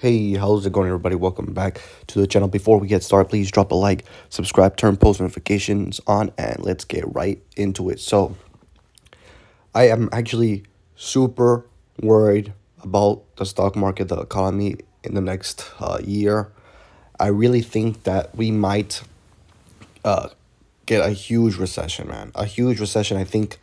Hey, how's it going, everybody? Welcome back to the channel. Before we get started, please drop a like, subscribe, turn post notifications on, and let's get right into it. So, I am actually super worried about the stock market, the economy in the next year. I really think that we might get a huge recession, man. A huge recession. I think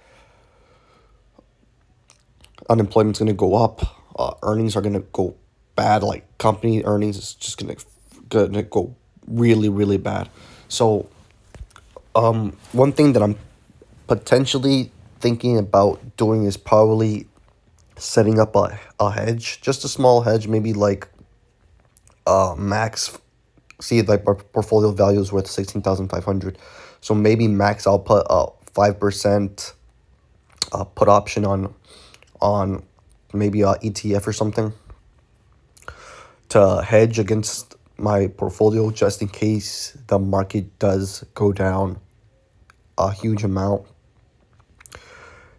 unemployment's going to go up. Earnings are going to go bad. Like company earnings is just gonna go really really bad. So one thing that I'm potentially thinking about doing is probably setting up a hedge, just a small hedge, maybe like max. See, like my portfolio value is worth 16,500, so maybe max I'll put a 5% put option on maybe a ETF or something to hedge against my portfolio just in case the market does go down a huge amount,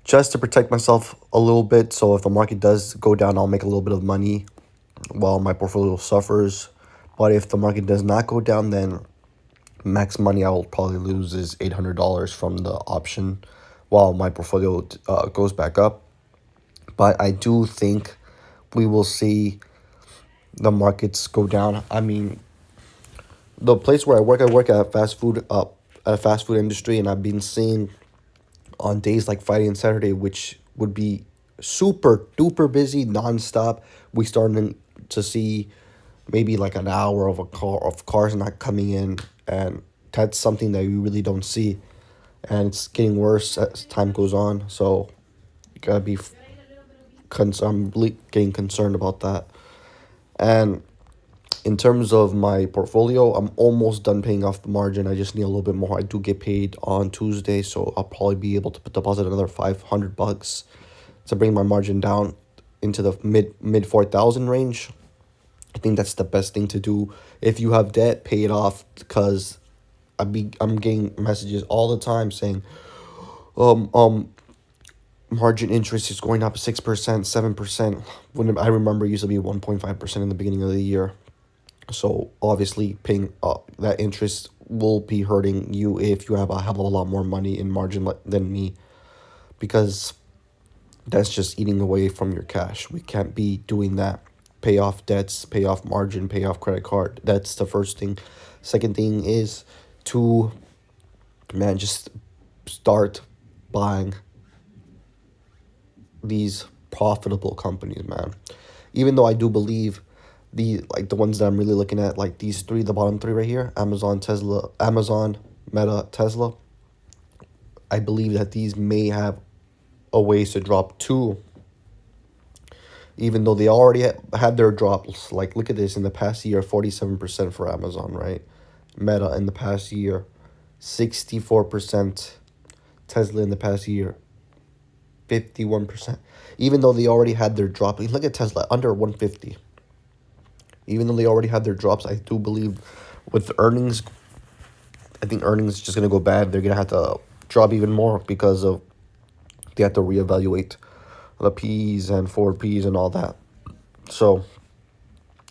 just to protect myself a little bit. So if the market does go down, I'll make a little bit of money while my portfolio suffers. But if the market does not go down, then max money I will probably lose is $800 from the option while my portfolio goes back up. But I do think we will see the markets go down. I mean, the place where I work at a fast food industry, and I've been seeing on days like Friday and Saturday, which would be super duper busy nonstop. We starting to see maybe like an hour of cars not coming in, and that's something that you really don't see, and it's getting worse as time goes on. So you gotta be I'm getting concerned about that. And in terms of my portfolio, I'm almost done paying off the margin. I just need a little bit more. I do get paid on Tuesday, so I'll probably be able to deposit another $500 to bring my margin down into the mid 4,000 range. I think that's the best thing to do. If you have debt, pay it off, because I'm getting messages all the time saying um um margin interest is going up 6%, 7%. When I remember it used to be 1.5% in the beginning of the year. So obviously, paying that interest will be hurting you if you have a hell of a lot more money in margin than me, because that's just eating away from your cash. We can't be doing that. Pay off debts, pay off margin, pay off credit card. That's the first thing. Second thing is to, man, just start buying these profitable companies, man. Even though I do believe the ones that I'm really looking at, like these three, the bottom three right here, Amazon, Meta, Tesla, I believe that these may have a ways to drop too, even though they already had their drops. Like, look at this, in the past year, 47% for Amazon, right? Meta in the past year, 64%. Tesla in the past year, 51%. Even though they already had their drop, look at Tesla, under 150. Even though they already had their drops, I do believe with earnings, I think earnings is just going to go bad. They're going to have to drop even more because of they have to reevaluate the P's and 4P's and all that. So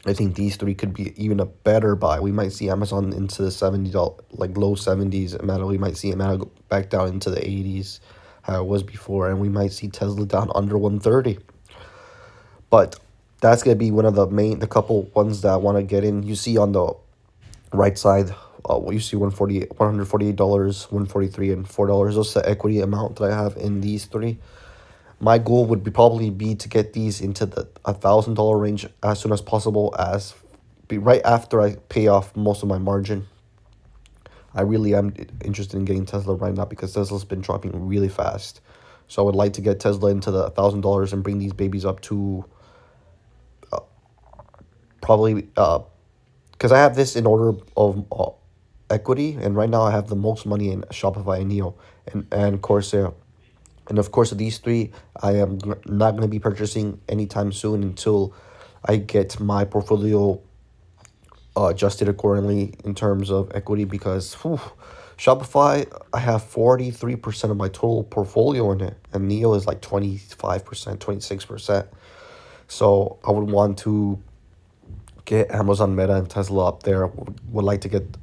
I think these three could be even a better buy. We might see Amazon into the $70, like low 70s. We might see Meta go back down into the 80s, how it was before, and we might see Tesla down under 130. But that's gonna be one of the couple ones that I want to get in. You see on the right side, you see $148, 143, and $4. That's the equity amount that I have in these three. My goal would probably be to get these into the $1,000 range as soon as possible, as be right after I pay off most of my margin. I really am interested in getting Tesla right now because Tesla's been dropping really fast. So I would like to get Tesla into the $1,000 and bring these babies up to probably because I have this in order of equity, and right now I have the most money in Shopify and Neo and Corsair. And of course, these three, I am not going to be purchasing anytime soon until I get my portfolio adjusted accordingly in terms of equity, because Shopify, I have 43% of my total portfolio in it, and Neo is like 25%, 26%. So I would want to get Amazon, Meta, and Tesla up there. Would like to get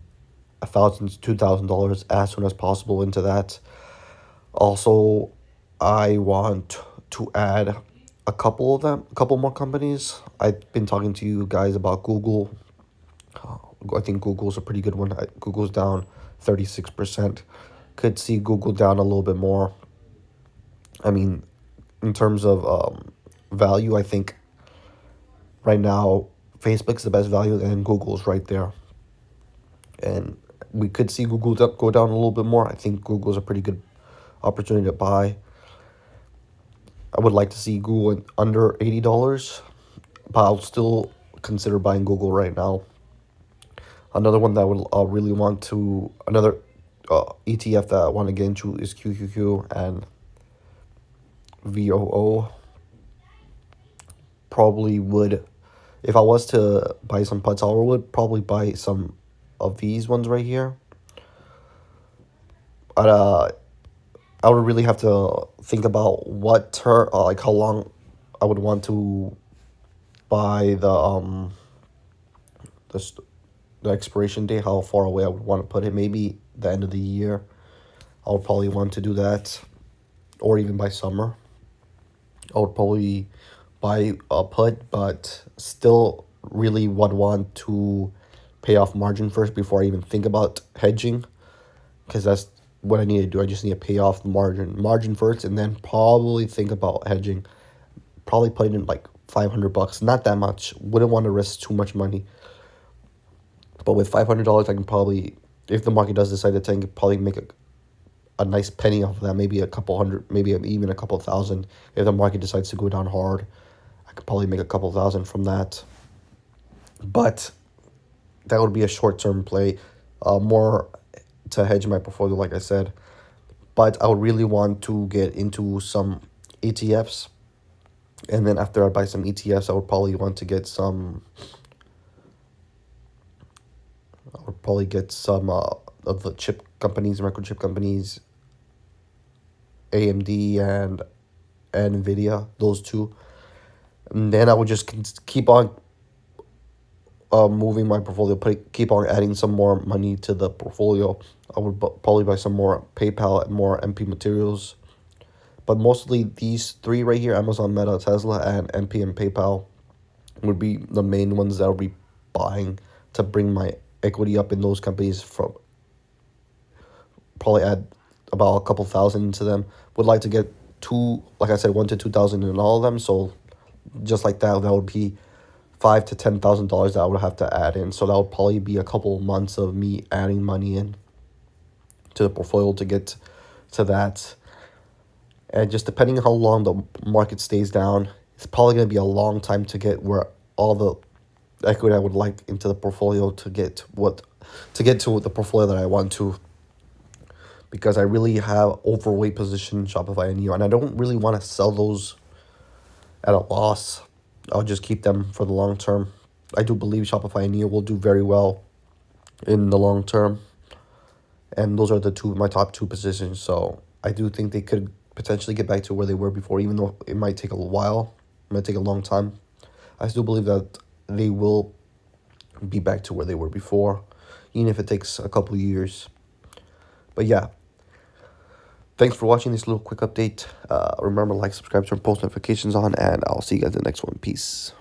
$1,000 to $2,000 as soon as possible into that. Also, I want to add a couple more companies. I've been talking to you guys about Google. I think Google's a pretty good one. Google's down 36%. Could see Google down a little bit more. I mean, in terms of value, I think right now Facebook's the best value and Google's right there. And we could see Google go down a little bit more. I think Google's a pretty good opportunity to buy. I would like to see Google under $80, but I'll still consider buying Google right now. Another one that I would really want to, another ETF that I want to get into is QQQ and VOO. Probably would, if I was to buy some puts, I would probably buy some of these ones right here. I'd, I would really have to think about what term, like how long I would want to buy the expiration date, how far away I would want to put it. Maybe the end of the year, I would probably want to do that, or even by summer. I would probably buy a put, but still really would want to pay off margin first before I even think about hedging, because that's what I need to do. I just need to pay off the margin first, and then probably think about hedging. Probably put in like $500, not that much. Wouldn't want to risk too much money. But with $500, I can probably, if the market does decide to tank, probably make a nice penny off of that. Maybe a couple hundred, maybe even a couple thousand. If the market decides to go down hard, I could probably make a couple thousand from that. But that would be a short-term play, more to hedge my portfolio, like I said. But I would really want to get into some ETFs. And then after I buy some ETFs, I would probably want to get some. I would probably get some of the chip companies, microchip companies, AMD and Nvidia, those two. And then I would just keep on moving my portfolio, keep on adding some more money to the portfolio. I would probably buy some more PayPal and more MP materials. But mostly these three right here, Amazon, Meta, Tesla, and MP and PayPal, would be the main ones that I would be buying to bring my equity up in those companies. From probably add about a couple thousand into them. Would like to get like I said, 1 to 2,000 in all of them. So just like that would be $5,000 to $10,000 that I would have to add in. So that would probably be a couple months of me adding money in to the portfolio to get to that. And just depending on how long the market stays down, it's probably going to be a long time to get where all the equity I would like into the portfolio to get to the portfolio that I want to. Because I really have overweight position Shopify and Neo, and I don't really want to sell those at a loss. I'll just keep them for the long term. I do believe Shopify and Neo will do very well in the long term. And those are my top two positions. So I do think they could potentially get back to where they were before, even though it might take a while. It might take a long time. I still believe that they will be back to where they were before, even if it takes a couple of years. But yeah. Thanks for watching this little quick update. Remember, like, subscribe, turn post notifications on, and I'll see you guys in the next one. Peace.